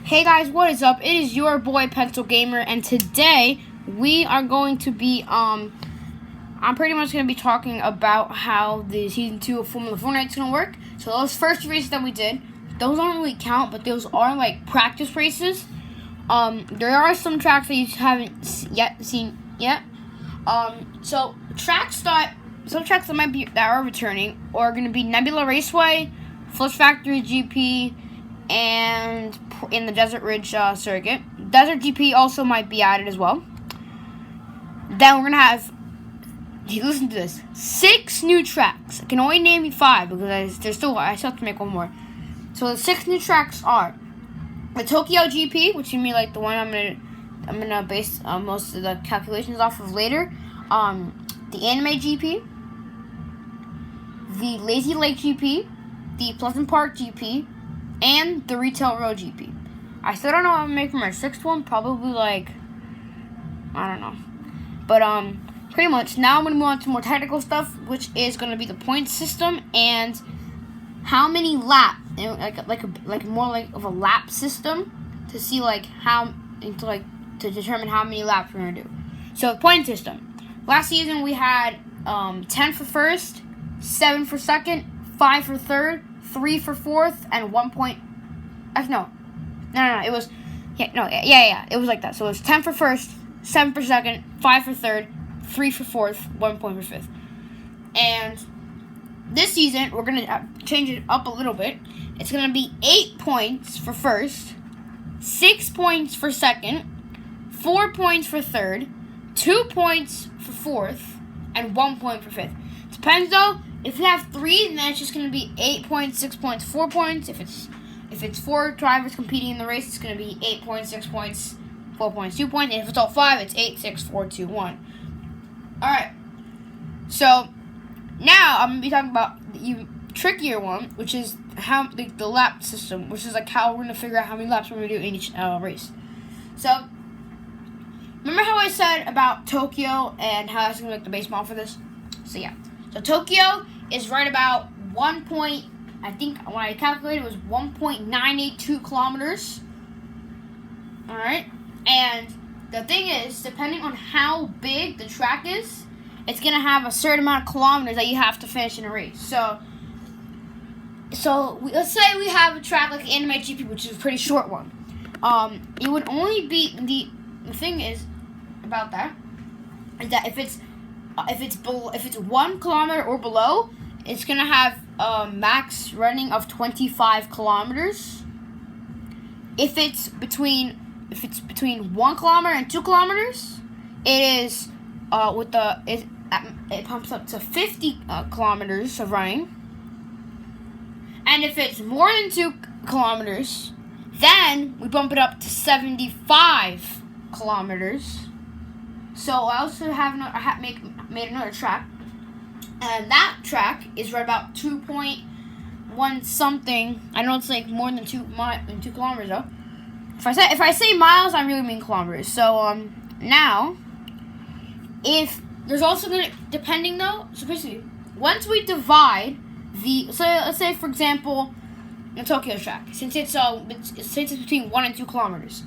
Hey guys, what is up? It is your boy Pencil Gamer, and today we are going to be I'm pretty much going to be talking about how the season 2 of Fortnite is going to work. So those first races that we did, those don't really count, but those are like practice races. There are some tracks that you haven't seen yet. So some tracks that are returning are going to be Nebula Raceway, Flush Factory GP, and in the Desert Ridge circuit. Desert GP also might be added as well. Then we're going to have, listen to this, 6 new tracks. I can only name you 5 because I still have to make one more. So the 6 new tracks are the Tokyo GP, which you mean like the one I'm gonna base most of the calculations off of later. The Anime GP, the Lazy Lake GP, the Pleasant Park GP, and the Retail Road GP. I still don't know what I'm making for my 6th one. Probably like, I don't know. But pretty much now I'm gonna move on to more technical stuff, which is gonna be the point system and how many laps, like more like of a lap system to see like to determine how many laps we're gonna do. So point system. Last season we had 10 for first, 7 for second, 5 for third, 3 for fourth, and 1 point. No. It was it was like that. So it was 10 for first, 7 for second, 5 for third, 3 for fourth, 1 point for fifth. And this season we're gonna change it up a little bit. It's gonna be 8 points for first, 6 points for second, 4 points for third, 2 points for fourth, and 1 point for fifth. Depends though. If we have 3, then it's just going to be 8 points, 6 points, 4 points. If it's 4 drivers competing in the race, it's going to be 8 points, 6 points, 4 points, 2 points. And if it's all 5, it's 8, 6, 4, 2, 1. All right. So now I'm going to be talking about the trickier one, which is how the lap system, which is like how we're going to figure out how many laps we're going to do in each race. So remember how I said about Tokyo and how I was going to make the base model for this? So yeah. So Tokyo is right about I think when I calculated it was 1.982 kilometers. Alright? And the thing is, depending on how big the track is, it's going to have a certain amount of kilometers that you have to finish in a race. So let's say we have a track like Anime GP, which is a pretty short one. It would only be, the thing is about that, is that if it's 1 kilometer or below, it's gonna have a max running of 25 kilometers. If it's between 1 kilometer and 2 kilometers, it is it pumps up to 50 kilometers of running. And if it's more than 2 kilometers, then we bump it up to 75 kilometers. So I also made another track, and that track is right about 2.1 something. I know it's like more than 2 kilometers though. If I say miles, I really mean kilometers. So now, if there's also gonna, depending though. So basically, once we divide let's say for example, the Tokyo track, since it's between 1 and 2 kilometers.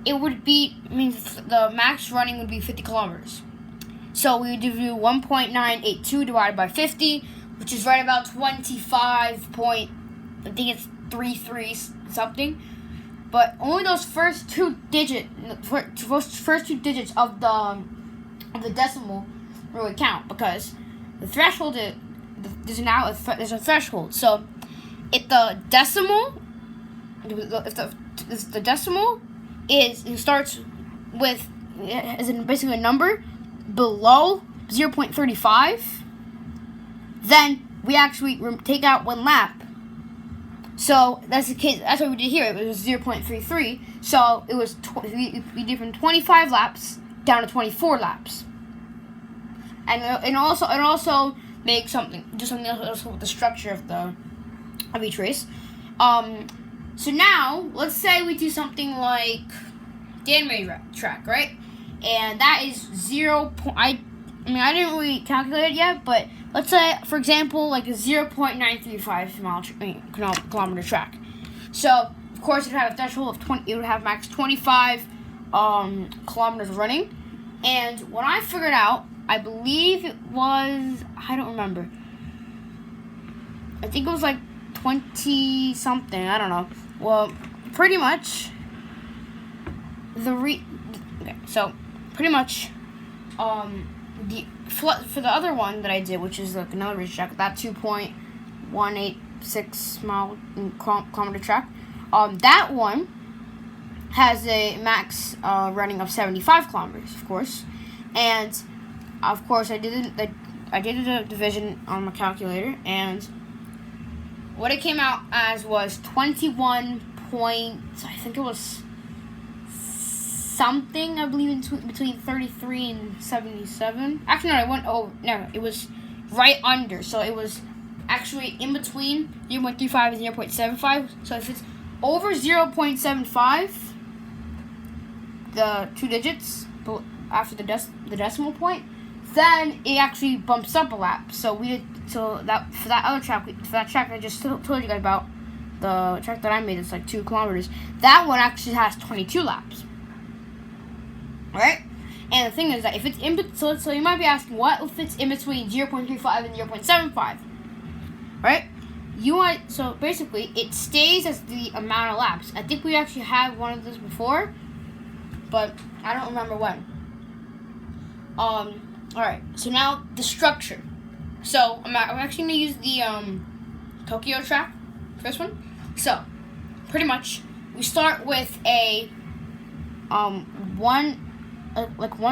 It means the max running would be 50 kilometers. So we would do 1.982 divided by 50, which is right about 33 something. But only those first two digits of the decimal really count, because the threshold there's a threshold. So if the decimal starts with basically a number below 0.35, then we actually take out 1 lap. So that's the case. That's what we did here. It was 0.33. So it was we did from 25 laps down to 24 laps. And also make something else with the structure of each race. So now, let's say we do something like the anime track, right? And that is 0. I didn't really calculate it yet, but let's say, for example, like a 0.935 kilometer track. So, of course, it had a threshold of 20. It would have max 25 kilometers running. And when I figured out, I believe it was, I don't remember. I think it was like 20 something. I don't know. Well, pretty much so pretty much for the other one that I did, which is like another race track, that 2.186 kilometer track, that one has a max running of 75 kilometers, of course, and of course I did a division on my calculator, and what it came out as was 21 point, I think it was something, I believe, between 33 and 77. Actually, no, it was right under. So it was actually in between 0.35 and 0.75. So if it's over 0.75, the two digits after the decimal point, then it actually bumps up a lap. So that for that track I just told you guys about, the track that I made, it's like 2 kilometers. That one actually has 22 laps. Right? And the thing is that if it's so you might be asking, what if it's in between 0.35 and 0.75? Right? So basically it stays as the amount of laps. I think we actually had one of this before, but I don't remember when. Alright, so now the structure. So I'm actually gonna use the Tokyo track for this one. So pretty much we start with a one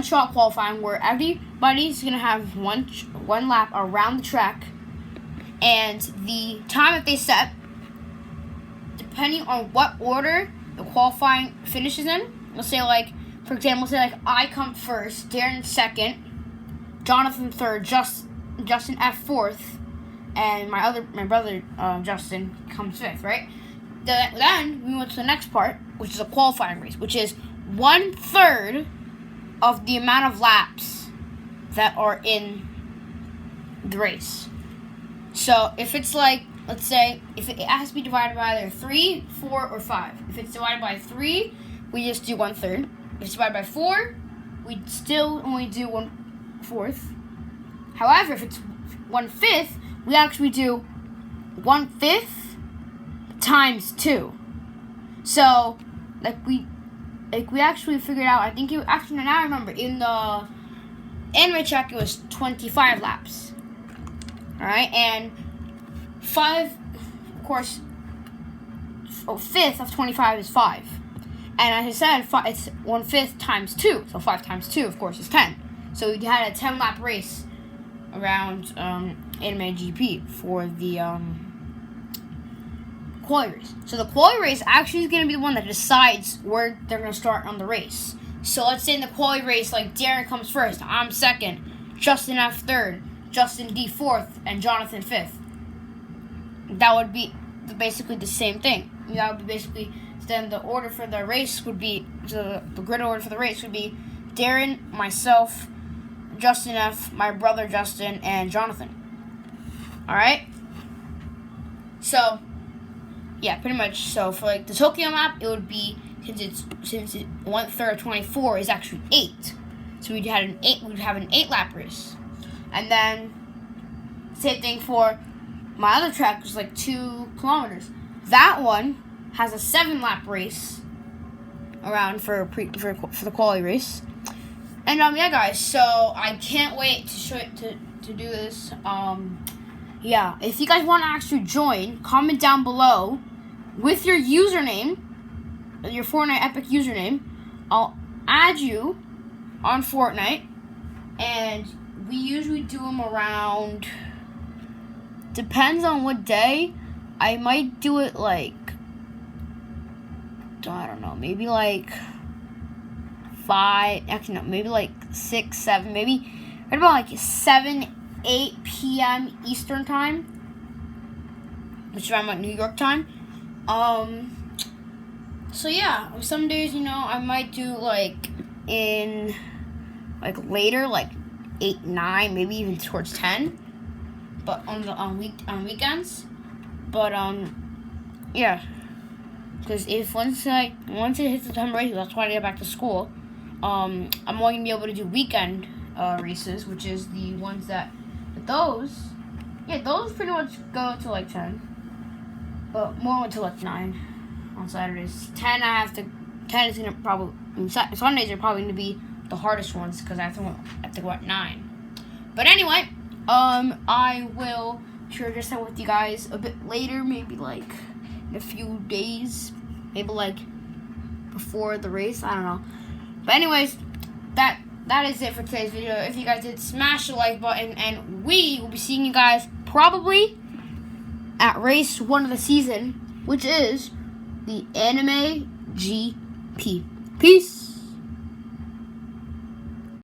shot qualifying where everybody's gonna have one lap around the track, and the time that they set, depending on what order the qualifying finishes in. Let's say, for example, I come first, Darren second, Jonathan third, Justin F fourth, and my brother Justin comes fifth, right? Then we went to the next part, which is a qualifying race, which is 1/3 of the amount of laps that are in the race. So if it's let's say, if it has to be divided by either 3, 4, or 5. If it's divided by 3, we just do 1/3. If it's divided by 4, we still only do 1/4. However, if it's 1/5, we actually do 1/5 times 2. So, we actually figured out, I think now I remember, in the anime track it was 25 laps. Alright, and 5, of course, 1/5 of 25 is 5. And as I said, it's 1/5 times 2. So 5 times 2, of course, is 10. So we had a 10-lap race around Anime GP for the quali race. So the quali race actually is going to be the one that decides where they're going to start on the race. So let's say in the quali race, Darren comes first, I'm second, Justin F third, Justin D fourth, and Jonathan fifth. That would be basically the same thing. That would be basically, then the order for the race would be, the grid order for the race would be Darren, myself, Justin F, my brother Justin, and Jonathan. Alright? So, yeah, pretty much. So for the Tokyo map, it would be, since 1/3 of 24 is actually 8. So we'd have an 8-lap race. And then same thing for my other track, which is 2 kilometers. That one has a 7-lap race around for the quali race. And yeah, guys, so I can't wait to show it to do this. Yeah, if you guys want to actually join, comment down below with your username, your Fortnite Epic username. I'll add you on Fortnite, and we usually do them around, depends on what day. I might do it I don't know, maybe 5, actually no, maybe 6, 7, maybe right about 7, 8 p.m. Eastern time, which is around New York time. So yeah, some days, I might do in later, 8, 9, maybe even towards 10, but on weekends. But yeah. Because if once it hits September 8th, that's why I get back to school. I'm only gonna be able to do weekend races, which is the ones that those pretty much go to like 10, but more to like 9 on Saturdays. 10 is gonna probably Sundays are probably gonna be the hardest ones because I have to go at 9. But anyway, I will share this out with you guys a bit later, maybe like in a few days, maybe like before the race. I don't know. But anyways, that is it for today's video. If you guys did, smash the like button, and we will be seeing you guys probably at race 1 of the season, which is the Anime GP. Peace.